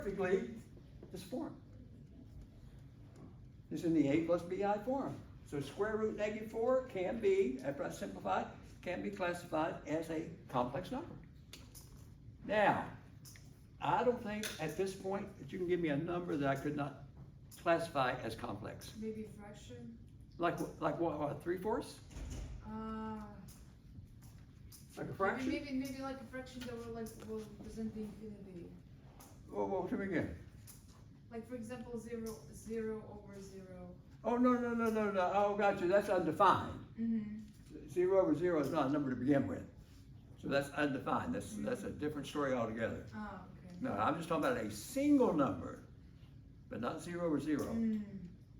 perfectly this form. It's in the a plus bi form. So square root -4 can be, after I simplify, can be classified as a complex number. Now, I don't think at this point that you can give me a number that I could not classify as complex. Maybe fraction? Like what 3/4? Like a fraction? Maybe like a fraction that will represent the infinity. Well, tell me again. Like for example, 0 over 0. Oh, no. Oh, gotcha. That's undefined. Mm-hmm. 0 over 0 is not a number to begin with. So that's undefined. That's a different story altogether. Oh, okay. No, I'm just talking about a single number, but not 0 over 0. Mm.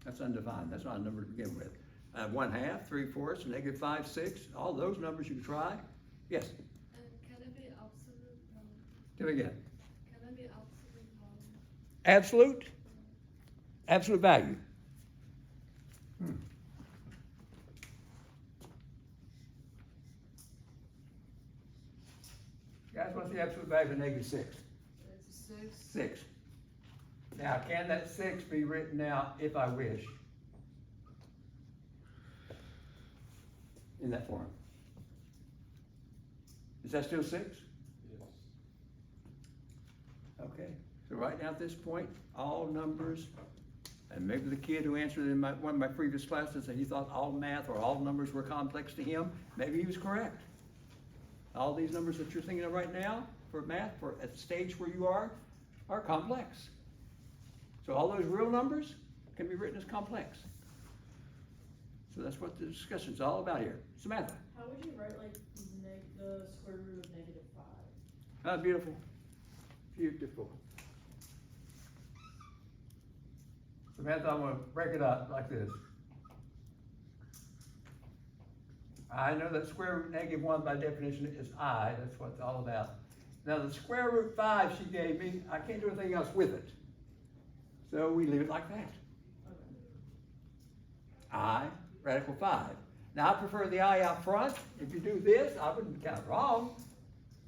That's undefined. That's not a number to begin with. 1/2, 3/4, -5, 6, all those numbers you can try. Yes? Can it be absolute value? Tell me again. Can it be absolute value? Absolute? Absolute value. Guys, what's the absolute value of -6? It's 6. 6. Now, can that 6 be written out if I wish? In that form? Is that still 6? Yes. Okay, so right now at this point, all numbers, and maybe the kid who answered in one of my previous classes and he thought all math or all numbers were complex to him, maybe he was correct. All these numbers that you're thinking of right now for math, for at the stage where you are complex. So all those real numbers can be written as complex. So that's what the discussion's all about here. Samantha. How would you write like the square root of -5? Ah, beautiful. Beautiful. Samantha, I'm going to break it up like this. I know that square root -1 by definition is I. That's what it's all about. Now the square root 5 she gave me, I can't do anything else with it. So we leave it like that. I, radical 5. Now I prefer the I out front. If you do this, I wouldn't count wrong.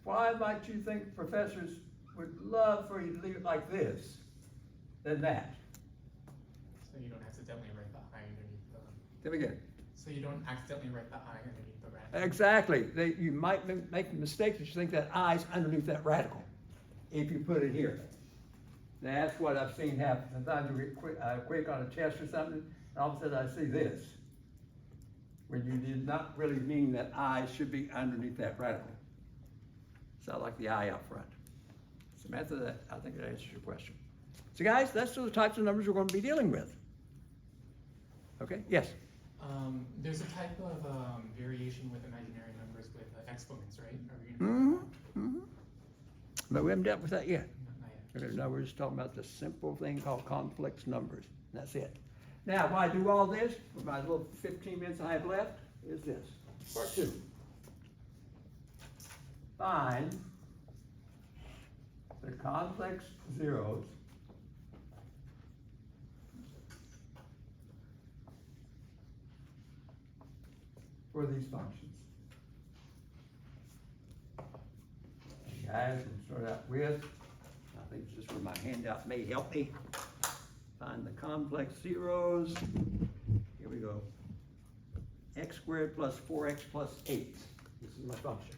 Why might you think professors would love for you to leave it like this than that? So you don't accidentally write the I underneath the. Tell me again. So you don't accidentally write the I underneath the radical. Exactly. You might make the mistake that you think that I's underneath that radical if you put it here. That's what I've seen happen. Sometimes you get quick on a test or something, and all of a sudden I see this. When you did not really mean that I should be underneath that radical. So I like the I out front. Samantha, I think that answers your question. So guys, that's the types of numbers we're going to be dealing with. Okay, yes? There's a type of variation with imaginary numbers with exponents, right? Are we gonna But we haven't dealt with that yet. Not yet. Okay, no, we're just talking about the simple thing called complex numbers. And that's it. Now, why I do all this, with my little 15 minutes I have left, is this. Part 2. Find the complex zeros for these functions. And guys, we'll start out with, I think this is where my handout may help me. Find the complex zeros. Here we go. X squared plus 4x plus 8. This is my function.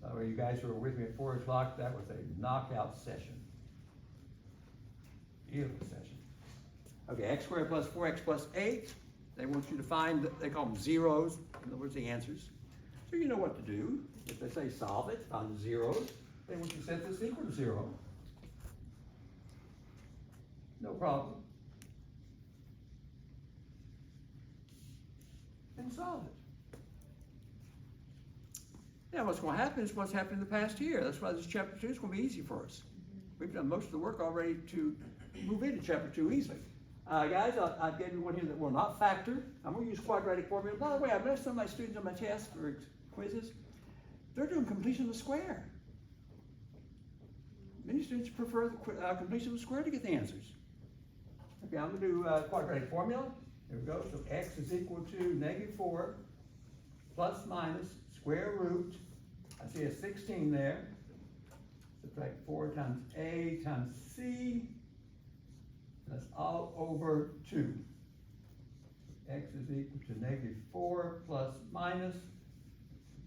By the way, you guys who were with me at 4 o'clock, that was a knockout session. Beautiful session. Okay, x squared plus 4x plus 8. They want you to find, they call them zeros, in other words, the answers. So you know what to do. If they say solve it, find the zeros, they want you to set this equal to 0. No problem. And solve it. Now what's going to happen is what's happened in the past year. That's why this chapter 2 is going to be easy for us. We've done most of the work already to move into chapter 2 easily. Guys, I gave you one here that will not factor. I'm going to use quadratic formula. By the way, I've noticed some of my students on my tests or quizzes, they're doing completion of the square. Many students prefer the completion of the square to get the answers. Okay, I'm going to do quadratic formula. Here we go. So x is equal to -4 plus minus square root, I see a 16 there. Subtract 4 times A times C. That's all over 2. X is equal to -4 plus minus,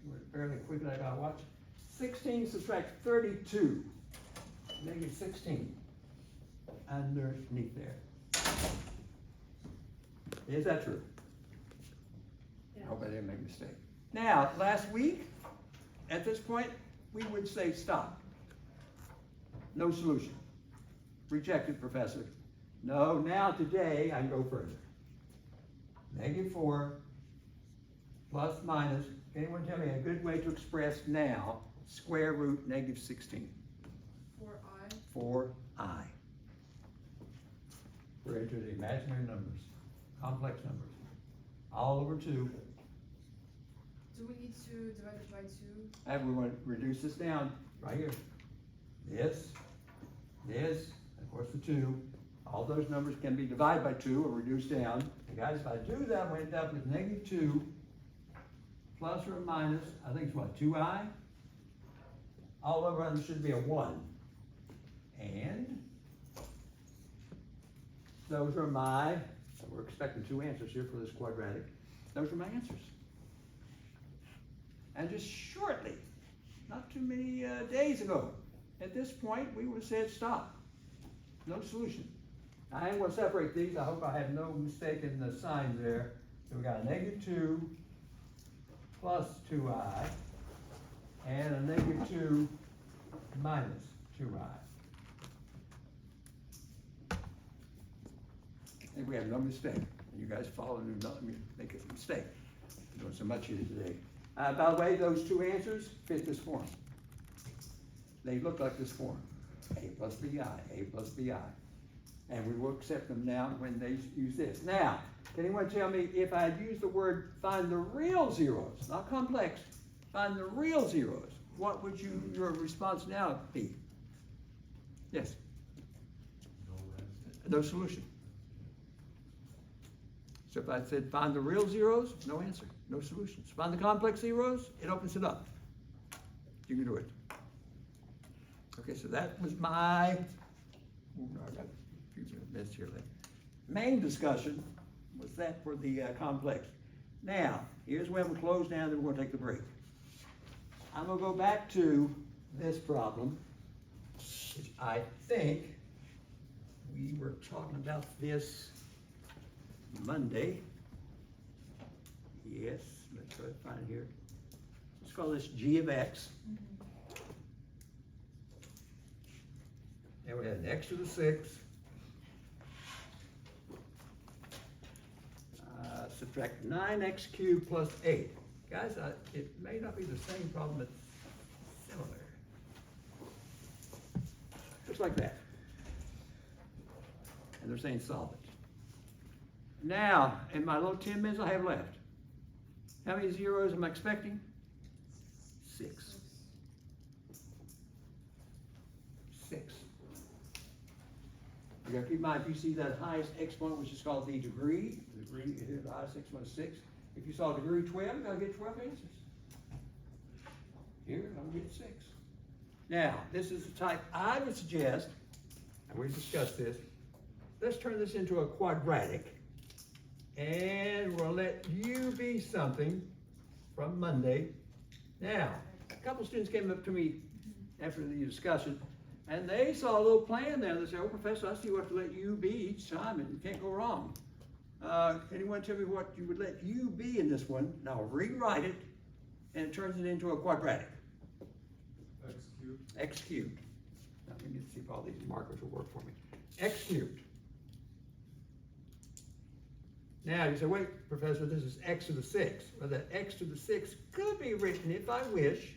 do it fairly quickly, I gotta watch. 16 subtract 32, -16, underneath there. Is that true? I hope I didn't make a mistake. Now, last week, at this point, we would say stop. No solution. Rejected, Professor. No, now today, I can go further. -4 plus minus, anyone tell me a good way to express now square root -16? For I. 4i. We're into the imaginary numbers, complex numbers, all over 2. Do we need to divide it by 2? And we want to reduce this down right here. This, of course the 2. All those numbers can be divided by 2 or reduced down. And guys, if I do that, we end up with -2 plus or minus, I think it's what, 2i? All over there should be a 1. And those are my, we're expecting 2 answers here for this quadratic. Those are my answers. And just shortly, not too many days ago, at this point, we would have said stop. No solution. I am going to separate these. I hope I have no mistake in the signs there. So we got a -2 plus 2i and a -2 minus 2i. I think we have no mistake. You guys follow and do not make a mistake. I'm doing so much here today. By the way, those 2 answers fit this form. They look like this form. A plus bi, A plus bi. And we will accept them now when they use this. Now, can anyone tell me if I had used the word find the real zeros, not complex, find the real zeros, what would your response now be? Yes? No solution. So if I said find the real zeros, no answer, no solutions. Find the complex zeros, it opens it up. You can do it. Okay, so that was my, I got a few minutes here later. Main discussion was that for the complex. Now, here's when we close down, then we're gonna take the break. I'm gonna go back to this problem, which I think we were talking about this Monday. Yes, let's try to find it here. Let's call this g of x. And we had an x to the 6. Subtract 9x cubed plus 8. Guys, it may not be the same problem, but similar. Just like that. And they're saying solve it. Now, in my little 10 minutes I have left, how many zeros am I expecting? 6. 6. You gotta keep in mind, if you see that highest exponent, which is called the degree here, the highest exponent is 6. If you saw degree 12, you gotta get 12 answers. Here, I'm gonna get 6. Now, this is the type I would suggest, and we discussed this, let's turn this into a quadratic. And we'll let u be something from Monday. Now, a couple students came up to me after the discussion, and they saw a little plan there. They said, oh, Professor, I see what to let u be each time, and you can't go wrong. Anyone tell me what you would let u be in this one? Now, I'll rewrite it, and it turns it into a quadratic. X cubed. X cubed. Now, let me see if all these markers will work for me. X cubed. Now, you say, wait, Professor, this is x to the 6. Well, that x to the 6 could be written, if I wish,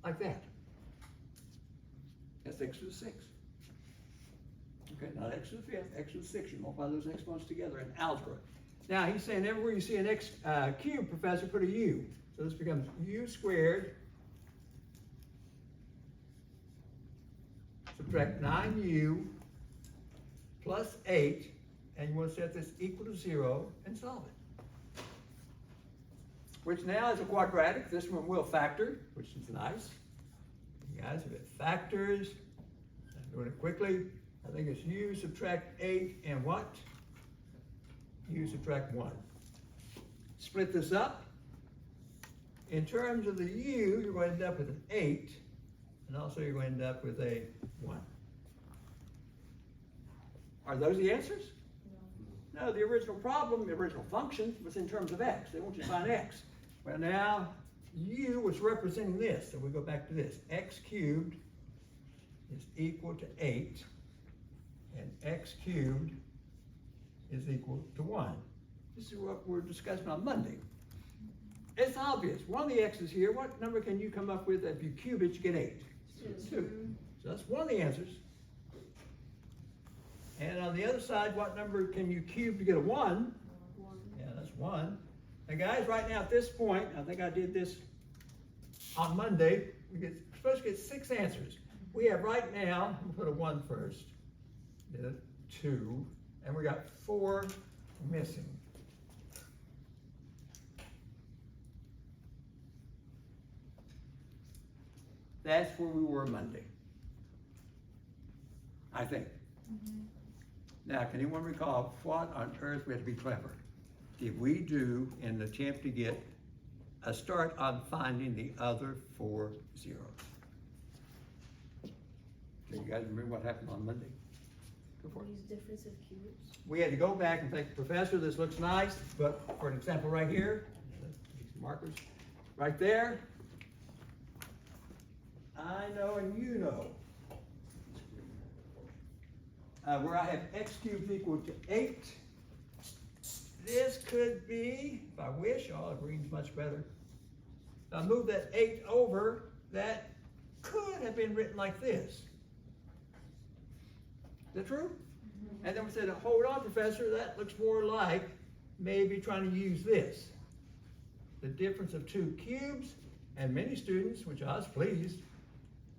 like that. That's x to the 6. Okay, not x to the 5th, x to the 6. You multiply those exponents together in algebra. Now, he's saying everywhere you see an x cubed, Professor, put a u. So this becomes u squared. Subtract 9u plus 8. And you want to set this equal to 0 and solve it. which now is a quadratic. This one will factor, which is nice. You guys have got factors. I'm doing it quickly. I think it's u subtract 8 and what? U subtract 1. Split this up. In terms of the u, you're going to end up with an 8, and also you're going to end up with a 1. Are those the answers? No, the original problem, the original function was in terms of x. They want you to find x. Well, now u was representing this, so we go back to this. X cubed is equal to 8, and x cubed is equal to 1. This is what we're discussing on Monday. It's obvious. One of the x's here, what number can you come up with? If you cube it, you get 8. 2. So that's one of the answers. And on the other side, what number can you cube to get a 1? Yeah, that's 1. And guys, right now at this point, I think I did this on Monday, we're supposed to get 6 answers. We have right now, we'll put a 1 first, did a 2, and we got 4 missing. That's where we were Monday, I think. Now, can anyone recall what on earth we had to be clever did we do in the attempt to get a start on finding the other 4 zeros? Do you guys remember what happened on Monday? Go for it. Use difference of cubes. We had to go back and think, Professor, this looks nice, but for an example right here, these markers, right there, I know and you know. Where I have x cubed equal to 8, this could be, if I wish, oh, green's much better. If I move that 8 over, that could have been written like this. Is that true? And then we said, hold on, Professor, that looks more like maybe trying to use this. The difference of 2 cubes, and many students, which I was pleased,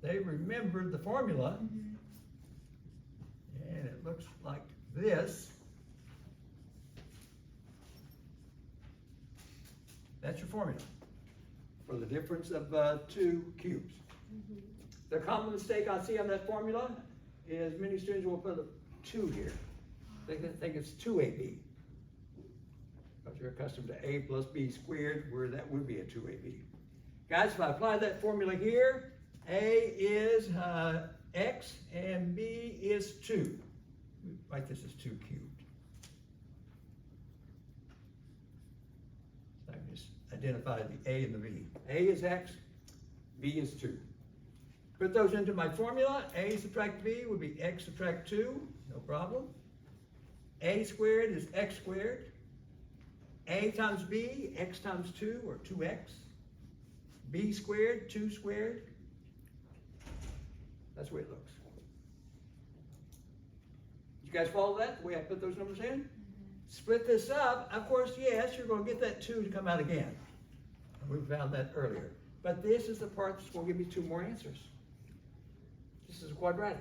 they remembered the formula. And it looks like this. That's your formula for the difference of 2 cubes. The common mistake I see on that formula is many students will put a 2 here. They think it's 2ab. Because you're accustomed to a plus b squared, where that would be a 2ab. Guys, if I apply that formula here, a is x and b is 2. We write this as 2 cubed. So I can just identify the a and the b. A is x, b is 2. Put those into my formula. A subtract b would be x subtract 2, no problem. A squared is x squared. A times b, x times 2, or 2x. B squared, 2 squared. That's the way it looks. You guys follow that, the way I put those numbers in? Split this up, of course, yes, you're going to get that 2 to come out again. And we found that earlier. But this is the part that's going to give me 2 more answers. This is a quadratic.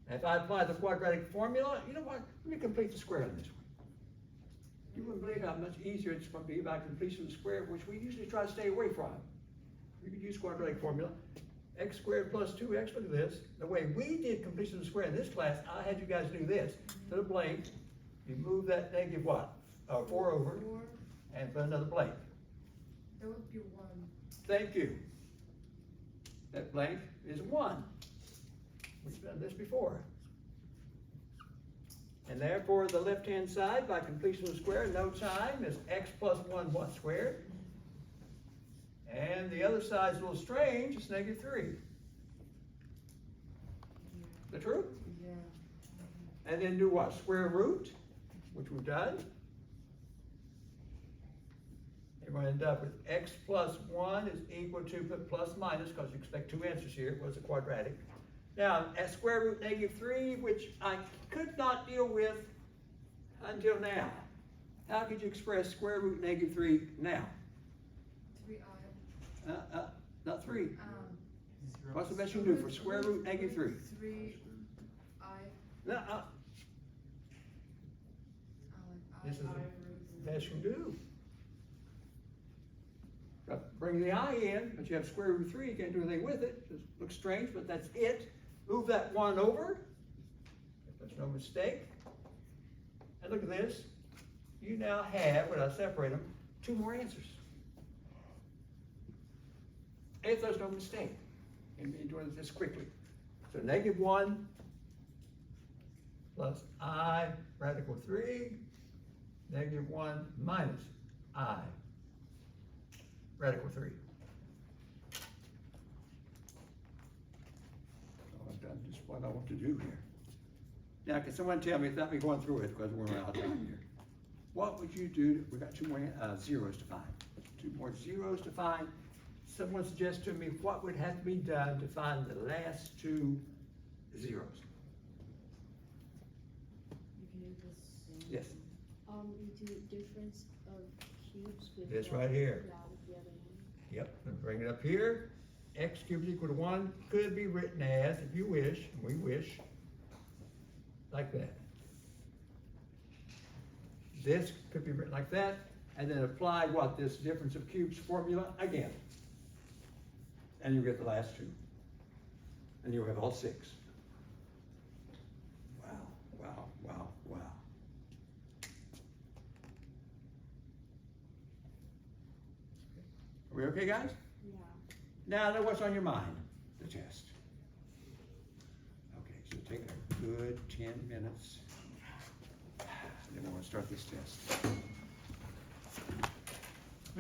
And if I apply the quadratic formula, you know what? Let me complete the square on this one. You wouldn't believe how much easier it's going to be by completion of the square, which we usually try to stay away from. You could use quadratic formula. X squared plus 2x, look at this. The way we did completion of the square in this class, I had you guys do this. Put a blank, you move that negative what? 4 over, 4, and put another blank. that would be 1. Thank you. That blank is 1. We've done this before. And therefore, the left-hand side, by completion of the square, no time, is x plus 1 what squared? And the other side is a little strange, it's negative 3. Is that true? Yeah. And then do what? Square root, which we've done. You're going to end up with x plus 1 is equal to, put plus minus, because you expect 2 answers here, it was a quadratic. Now, at square root negative 3, which I could not deal with until now. How could you express square root negative 3 now? 3i. Not 3. What's the best you can do for square root negative 3? 3i. No, this is the best you can do. bring the I in, but you have square root of 3, you can't do anything with it, just looks strange, but that's it. Move that 1 over, if there's no mistake. And look at this, you now have, when I separate them, 2 more answers. If there's no mistake, and be doing this quickly. So -1 plus I radical 3, -1 minus I radical 3. So I've done just what I want to do here. Now, can someone tell me, without me going through it, because we're out of time here, what would you do? We got 2 more zeros to find. 2 more zeros to find. Someone suggest to me what would have to be done to find the last 2 zeros. You can do the same. Yes. You do difference of cubes with. This right here. Yeah, with the other one. Yep, and bring it up here. X cubed is equal to 1 could be written as, if you wish, and we wish, like that. This could be written like that, and then apply what? This difference of cubes formula again. And you get the last 2. And you'll have all 6. Wow, wow, wow, wow. Are we okay, guys? Yeah. Now, what's on your mind? The test. Okay, so take a good 10 minutes. And then we're going to start this test.